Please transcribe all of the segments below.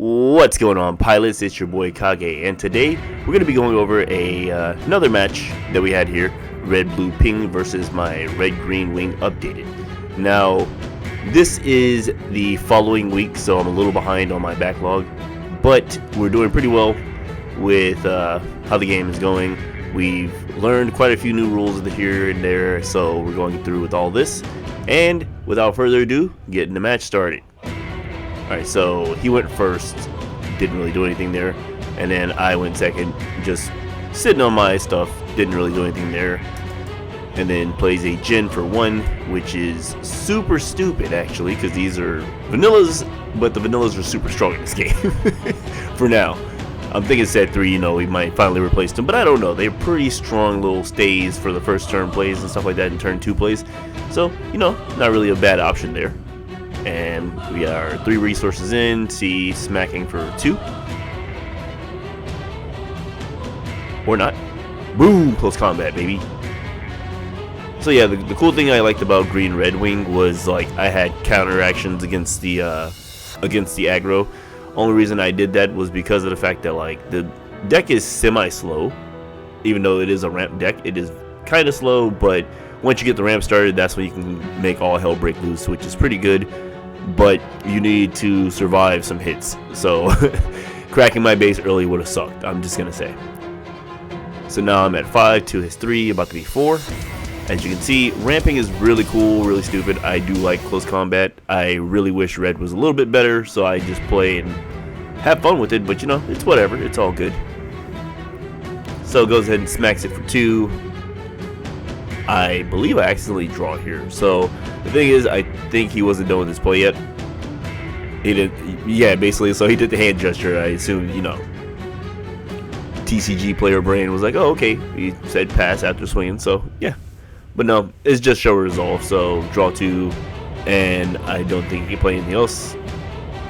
What's going on, pilots? It's your boy Kage, and today we're going to be going over another match that we had here, Red Blue Ping versus my Red Green Wing Updated. Now, this is the following week, so I'm a little behind on my backlog, but we're doing pretty well with how the game is going. We've learned quite a few new rules here and there, so we're going through with all this, and without further ado, getting the match started. Alright, so he went first, didn't really do anything there, and then I went second, just sitting on my stuff, didn't really do anything there, and then plays a Gen for 1, which is super stupid actually, because these are vanillas, but the vanillas are super strong in this game, for now. I'm thinking set 3, we might finally replace them, but I don't know, they're pretty strong little stays for the first turn plays and stuff like that, and turn 2 plays, so, not really a bad option there. And we are 3 resources in, see smacking for 2. Or not. Boom! Close combat, baby. So yeah, the cool thing I liked about Green Red Wing was like I had counter actions against the aggro. Only reason I did that was because of the fact that like the deck is semi-slow. Even though it is a ramp deck, it is kind of slow, but once you get the ramp started, that's when you can make all hell break loose, which is pretty good. But you need to survive some hits, so cracking my base early would have sucked, I'm just gonna say. So now I'm at 5, 2 hits 3, about to be 4. As you can see, ramping is really cool, really stupid. I do like close combat. I really wish red was a little bit better, so I just play and have fun with it, but it's whatever, it's all good. So goes ahead and smacks it for 2. I believe I accidentally draw here. So the thing is, I think he wasn't done with his play yet. He did, yeah, basically. So he did the hand gesture. I assume, TCG player brain was like, oh, okay. He said pass after swinging. So yeah, but no, it's just show resolve. So draw 2, and I don't think he can play anything else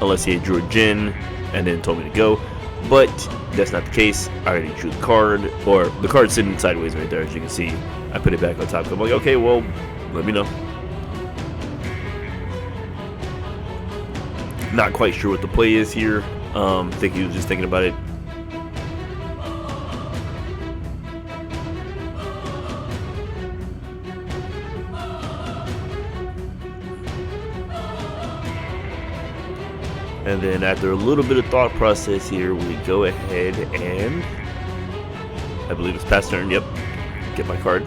unless he had drew a Jin and then told me to go. But that's not the case. I already drew the card, or the card's sitting sideways right there, as you can see. I put it back on top. I'm like, okay, well, let me know. Not quite sure what the play is here. Think he was just thinking about it. And then after a little bit of thought process here, we go ahead and I believe it's pass turn. Yep, get my card.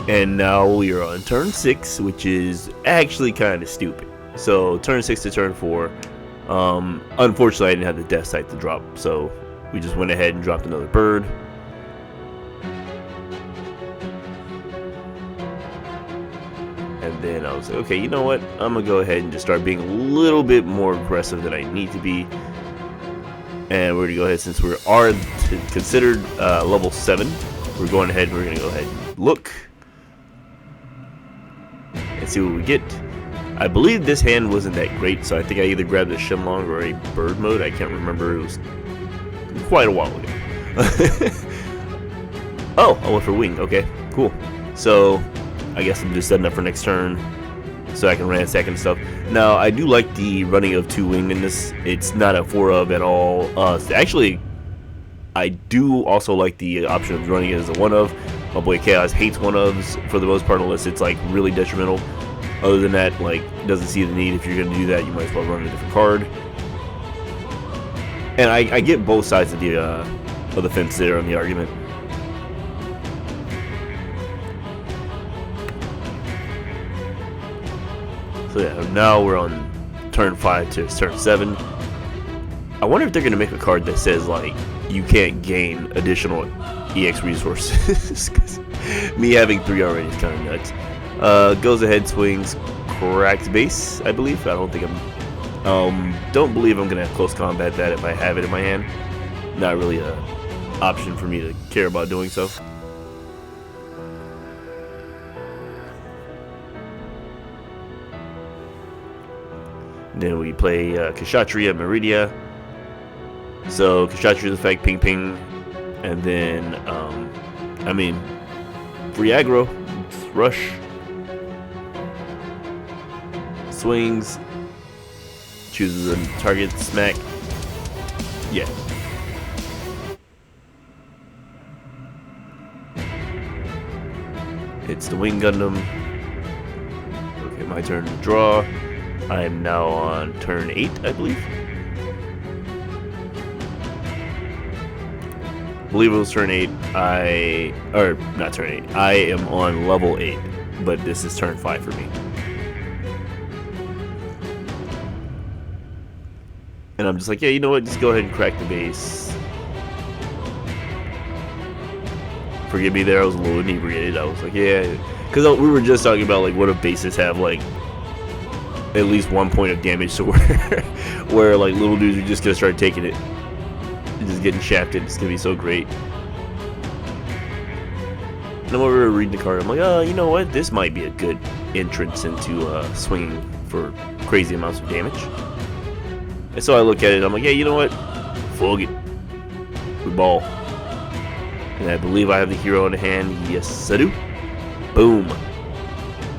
And now we are on turn 6, which is actually kind of stupid. So turn 6 to turn 4. Unfortunately, I didn't have the death sight to drop, so we just went ahead and dropped another bird. And then I was like, okay, you know what? I'm gonna go ahead and just start being a little bit more aggressive than I need to be. And we're gonna go ahead, since we are considered level 7. We're going ahead. We're gonna go ahead and look and see what we get. I believe this hand wasn't that great, so I think I either grabbed a Shenlong or a bird mode. I can't remember. It was quite a while ago. Oh, I went for wing. Okay, cool. So I guess I'm just setting up for next turn so I can ransack and stuff. Now, I do like the running of 2 wing in this. It's not a 4 of at all. Actually, I do also like the option of running it as a 1 of. My boy Chaos hates 1 ofs for the most part, unless it's like really detrimental. Other than that, like, doesn't see the need. If you're gonna do that, you might as well run a different card. And I get both sides of the fence there on the argument. So yeah, now we're on turn 5 to turn 7. I wonder if they're gonna make a card that says like you can't gain additional EX resources. 'Cause me having 3 already is kind of nuts. Goes ahead, swings, cracks base, I believe. I don't think don't believe I'm gonna have close combat that if I have it in my hand. Not really a option for me to care about doing so. Then we play Kshatriya Meridia. So Kshatriya's effect, ping ping, and then free aggro, rush, swings, chooses a target smack. Yeah. It's the Wing Gundam. Okay, my turn to draw. I am now on turn 8, I believe. I believe it was turn 8. Or not turn 8. I am on level 8, but this is turn 5 for me. And I'm just like, yeah, you know what? Just go ahead and crack the base. Forgive me there, I was a little inebriated. I was like, yeah, because we were just talking about like what if bases have like at least 1 point of damage, so where like little dudes are just gonna start taking it, just getting shafted. It's gonna be so great. And I'm over reading the card. I'm like, oh, you know what? This might be a good entrance into swinging for crazy amounts of damage. And so I look at it. I'm like, yeah, you know what? Fuck it. We ball. And I believe I have the hero in the hand. Yes, I do. Boom.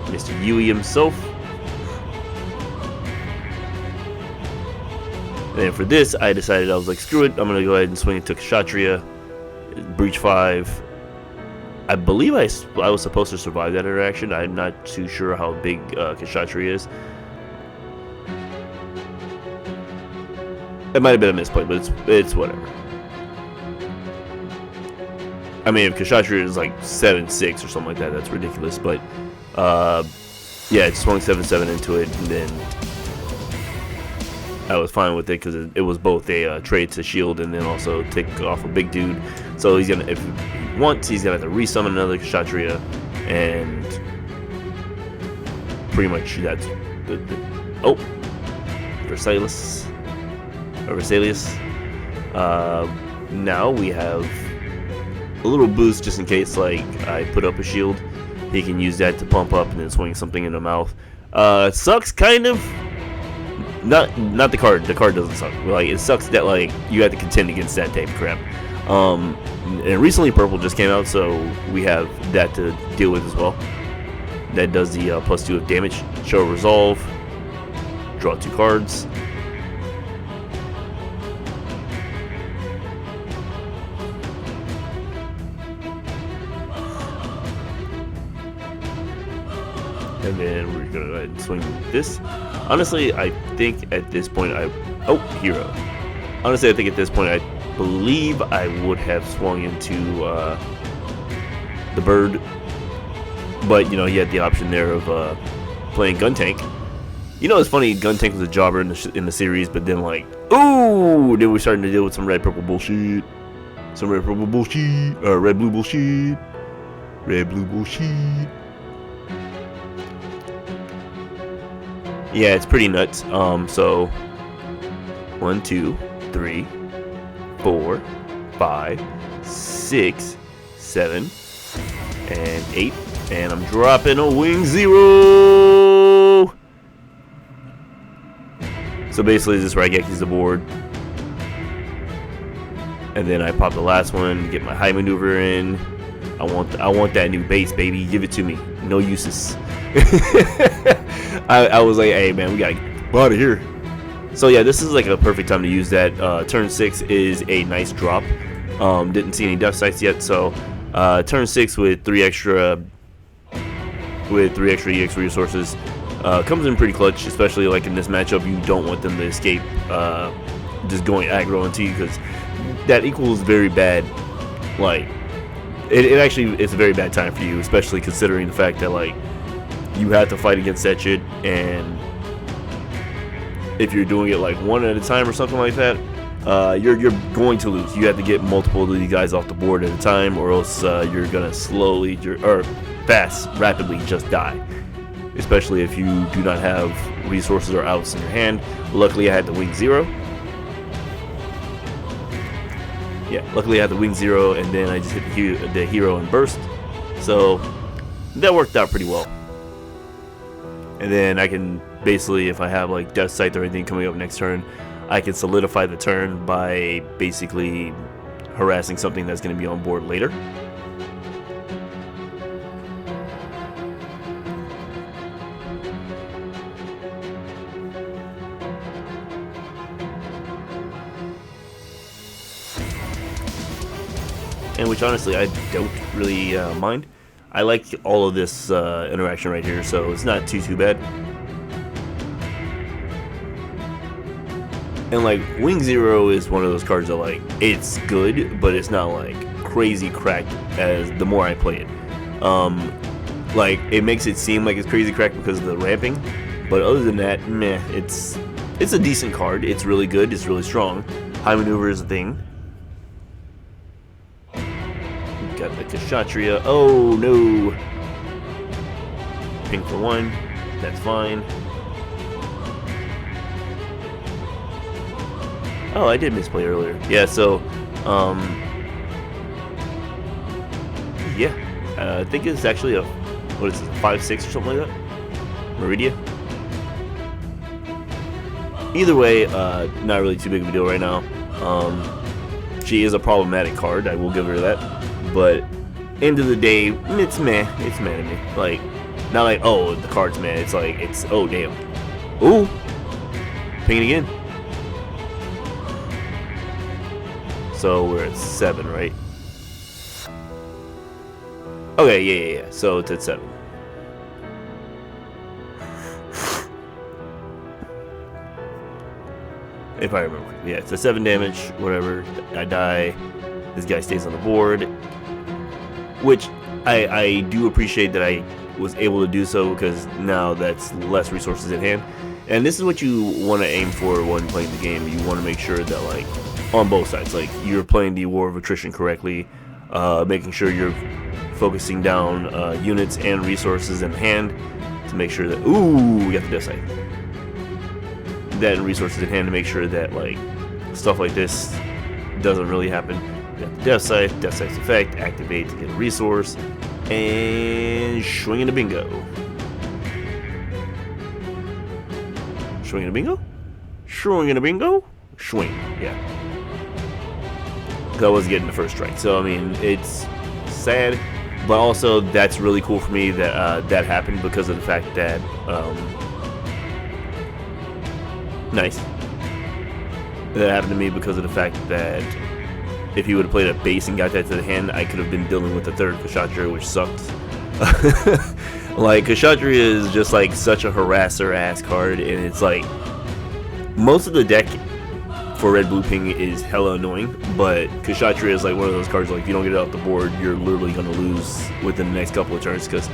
Mr. Yui himself. And then for this, I decided, I was like, screw it. I'm going to go ahead and swing it to Kshatriya. Breach 5. I believe I was supposed to survive that interaction. I'm not too sure how big Kshatriya is. It might have been a misplay, but it's whatever. I mean, if Kshatriya is like 7-6 or something like that, that's ridiculous. But yeah, it swung 7-7 into it, and then I was fine with it because it was both a trade to shield and then also take off a big dude. So he's gonna, if he wants, he's gonna have to resummon another Kshatriya, and pretty much that's the oh, Versalius. Now we have a little boost just in case like I put up a shield. He can use that to pump up and then swing something in the mouth. It sucks kind of. Not the card. The card doesn't suck. Like, it sucks that like you have to contend against that type of crap. And recently purple just came out, so we have that to deal with as well. That does the +2 of damage. Show resolve. Draw 2 cards. And then we're gonna go ahead and swing this. Honestly, I think at this point hero. Honestly, I think at this point I believe I would have swung into the bird, but you know, he had the option there of playing gun tank. You know, it's funny. Gun tank was a jobber in the series, but then like, ooh, then we're starting to deal with some red purple bullshit, red blue bullshit, red blue bullshit. Yeah, it's pretty nuts. So 1, 2, 3, 4, 5, 6, 7, and 8, and I'm dropping a wing 0. So basically, this Raigekis the board, and then I pop the last one, get my high maneuver in. I want that new base, baby. Give it to me. No uses. I was like, hey man, we gotta get out of here. So yeah, this is like a perfect time to use that. Turn 6 is a nice drop. Didn't see any death sights yet, so turn 6 with 3 extra EX resources comes in pretty clutch, especially like in this matchup. You don't want them to escape just going aggro into you, because that equals very bad. Like it actually is a very bad time for you, especially considering the fact that like you have to fight against that shit, and if you're doing it like one at a time or something like that, you're going to lose. You have to get multiple of these guys off the board at a time, or else you're gonna rapidly just die. Especially if you do not have resources or outs in your hand. Luckily, I had the wing 0. Yeah, luckily I had the wing 0, and then I just hit the hero and burst. So that worked out pretty well. And then I can basically, if I have like death sight or anything coming up next turn, I can solidify the turn by basically harassing something that's going to be on board later. and which honestly I don't really mind. I like all of this interaction right here, so it's not too bad. And like Wing Zero is one of those cards that like it's good, but it's not like crazy cracked as the more I play it. Like it makes it seem like it's crazy cracked because of the ramping, but other than that, meh. It's a decent card. It's really good. It's really strong. High maneuver is a thing. Got the Kshatriya. Oh no! Ping for 1. That's fine. Oh, I did misplay earlier. Yeah, so, yeah, I think it's actually a, what is it, 5-6 or something like that? Meridia? Either way, not really too big of a deal right now. She is a problematic card, I will give her that. But, end of the day, it's meh. It's meh to me. Like, not like, oh, the card's meh. It's like, it's, oh, damn. Ooh! Ping it again. So we're at 7, right? Okay, yeah. So it's at 7. If I remember. Yeah, it's a 7 damage, whatever. I die. This guy stays on the board. Which I do appreciate that I was able to do so, because now that's less resources at hand. And this is what you want to aim for when playing the game. You want to make sure that, like, on both sides, like, you're playing the War of Attrition correctly, making sure you're focusing down units and resources in hand to make sure that, ooh, we got the death side. That and resources in hand to make sure that, like, stuff like this doesn't really happen. You got the death side's effect, activate to get a resource, and swing and a bingo. Swing and a bingo? Swing and a bingo? Swing, yeah. I was getting the first strike, so I mean it's sad, but also that's really cool for me that that happened, because of the fact that nice, that happened to me because of the fact that if he would have played a base and got that to the hand, I could have been dealing with the third Kshatriya, which sucked. Like, Kshatriya is just like such a harasser ass card, and it's like most of the deck for red blue ping is hella annoying, but Kshatriya is like one of those cards, like, if you don't get it off the board, you're literally going to lose within the next couple of turns, because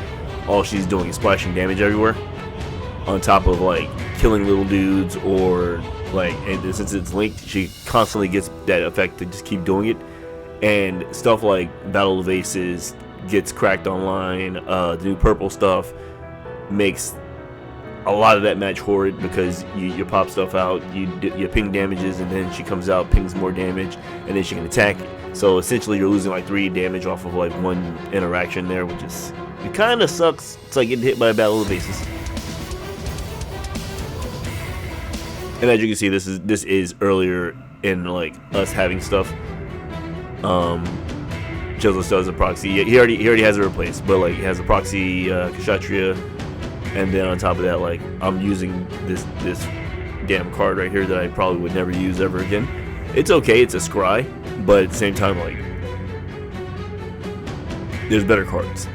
all she's doing is splashing damage everywhere, on top of like killing little dudes, or like, and since it's linked, she constantly gets that effect to just keep doing it. And stuff like Battle of Aces gets cracked online. The new purple stuff makes a lot of that match horrid, because you pop stuff out, you ping damages, and then she comes out, pings more damage, and then she can attack. So essentially you're losing like 3 damage off of like one interaction there, which is, it kind of sucks. It's like getting hit by a Battle of Aces. And as you can see, this is earlier in like us having stuff. Chillis does a proxy. He already has it replaced, but like he has a proxy Kshatriya. And then on top of that, like, I'm using this damn card right here that I probably would never use ever again. It's okay, it's a scry, but at the same time, like, there's better cards.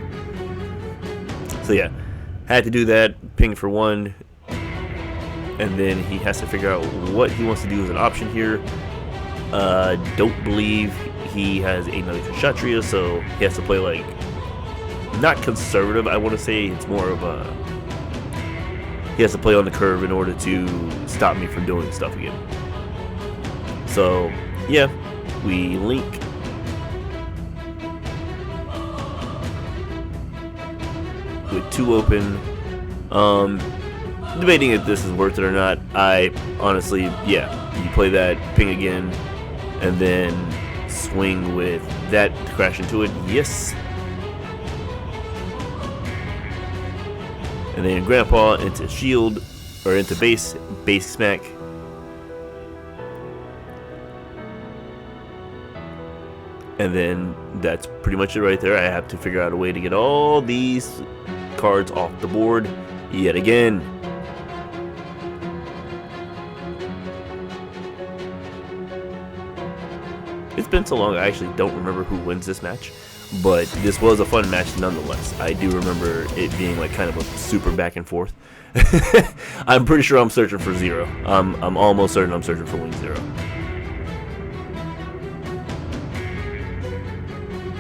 So yeah, had to do that, ping for 1, and then he has to figure out what he wants to do as an option here. Don't believe he has another Kshatriya, so he has to play, like, not conservative, I want to say. It's more of a, he has to play on the curve in order to stop me from doing stuff again. So yeah, we link. With 2 open. Debating if this is worth it or not. I honestly, yeah, you play that, ping again, and then swing with that to crash into it. Yes. And then Grandpa into shield, or into base smack. And then that's pretty much it right there. I have to figure out a way to get all these cards off the board yet again. It's been so long, I actually don't remember who wins this match. But this was a fun match nonetheless. I do remember it being like kind of a super back and forth. I'm pretty sure I'm searching for Zero. I'm almost certain I'm searching for Wing Zero.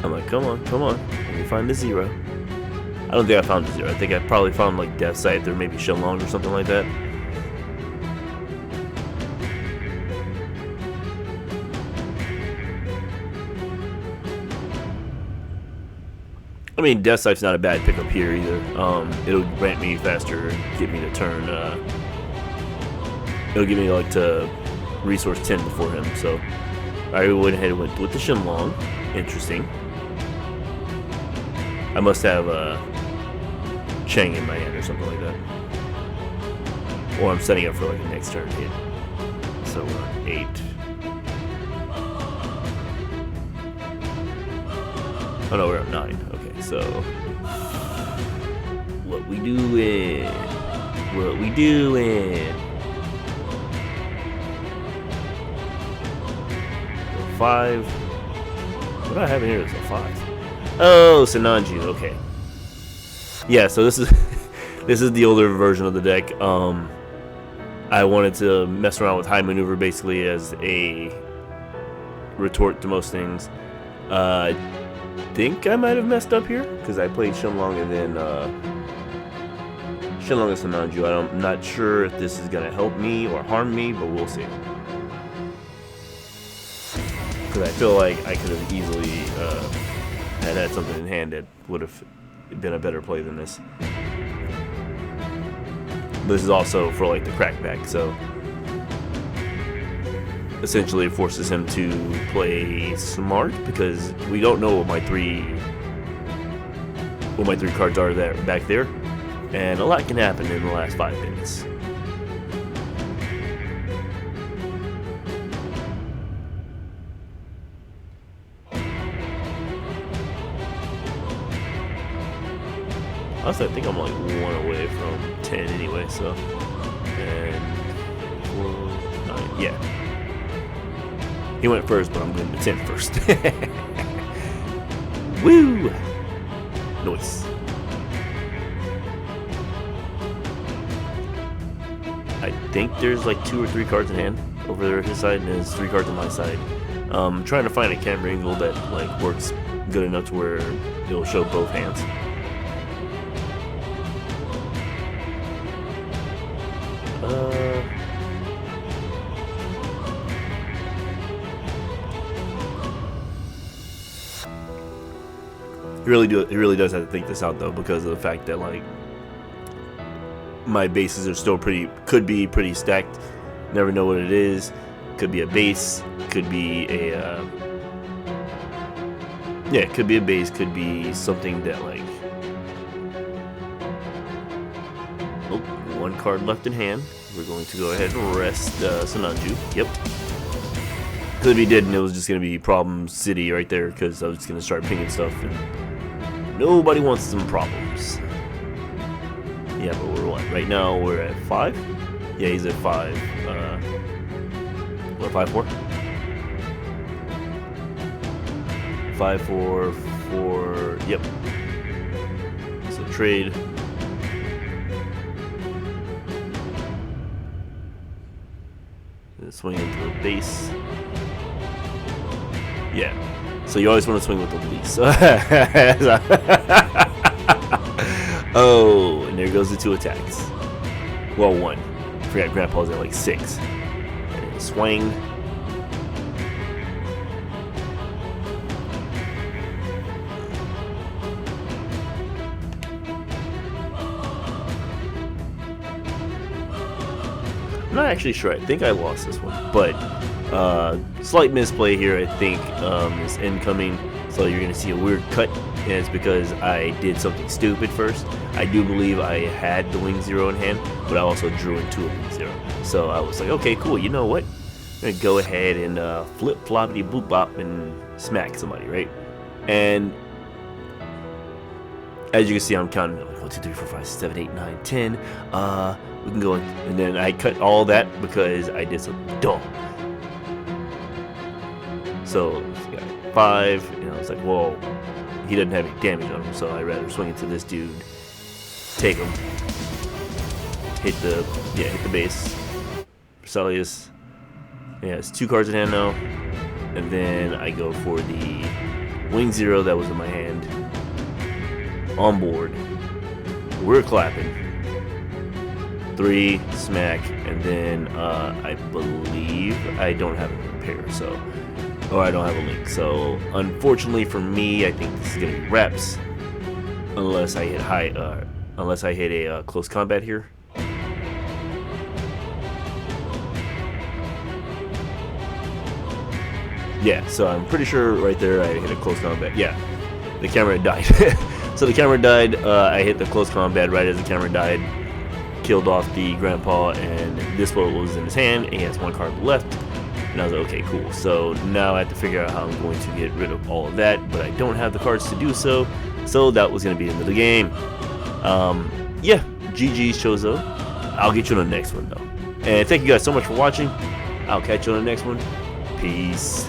I'm like, come on, let me find the Zero. I don't think I found the Zero. I think I probably found like Death Scythe or maybe Shenlong or something like that. I mean, Death Scythe's not a bad pickup here either. It'll grant me faster and get me to turn. It'll give me like to resource 10 before him. So I went ahead and went with the Shenlong. Interesting. I must have Chang in my hand or something like that. Or I'm setting up for like a next turn hit. So we're on 8. Oh no, we're at 9. Okay, so what we doing? 5. What do I have in here? It's a 5. Oh, Sinanju. Okay. Yeah, so this is this is the older version of the deck. I wanted to mess around with high maneuver basically as a retort to most things. I think I might have messed up here because I played Shenlong and then Shenlong and Sinanju. I'm not sure if this is gonna help me or harm me, but we'll see. Because I feel like I could have easily had something in hand that would have been a better play than this. This is also for like the crackback, so essentially it forces him to play smart because we don't know what my three cards are there back there, and a lot can happen in the last 5 minutes. Also, I think I'm like 1 away from 10 anyway, so. And 4, 9, yeah. He went first, but I'm going to 10 first. Woo! Nice. I think there's like 2 or 3 cards in hand over there his side, and there's 3 cards on my side. I'm trying to find a camera angle that like works good enough to where it'll show both hands. He really does have to think this out though, because of the fact that like my bases are still could be pretty stacked. Never know what it is. Could be a base. Could be a yeah. Could be a base. Could be something that like. Oh, 1 card left in hand. We're going to go ahead and rest Sinanju. Yep. Could be dead, and it was just gonna be problem city right there because I was just gonna start pinging stuff and. Nobody wants some problems. Yeah, but we're what? Right now we're at 5? Yeah, he's at 5. What, 5-4? 5-4, 4. Yep. So trade. Swing into the base. Yeah. So you always want to swing with the least. Oh, and there goes the 2 attacks. Well, 1. I forgot Grandpa's at like 6. And swing. I'm not actually sure. I think I lost this one, but slight misplay here. I think is incoming, so you're gonna see a weird cut, and it's because I did something stupid first. I do believe I had the Wing Zero in hand, but I also drew into a Wing Zero. So I was like, okay, cool. You know what? I'm gonna go ahead and flip floppity boop bop and smack somebody, right? And as you can see, I'm counting like 1, 2, 3, 4, 5, 6, 7, 8, 9, 10. We can go, and then I cut all that because I did something dumb. So this guy 5, and I was like, whoa, he doesn't have any damage on him, so I'd rather swing into this dude, take him, hit the base. Vesalius, yeah, it's 2 cards in hand now, and then I go for the Wing 0 that was in my hand. On board, we're clapping. 3 smack, and then I believe I don't have a repair, or I don't have a link. So unfortunately for me, I think this is gonna be reps, unless I hit a close combat here. Yeah, so I'm pretty sure right there I hit a close combat. Yeah, the camera died. So the camera died. I hit the close combat right as the camera died. Killed off the grandpa, and this one was in his hand, and he has 1 card left. And I was like, okay, cool. So now I have to figure out how I'm going to get rid of all of that, but I don't have the cards to do so. So that was going to be the end of the game. Yeah, GG's Chozo. I'll get you on the next one, though. And thank you guys so much for watching. I'll catch you on the next one. Peace.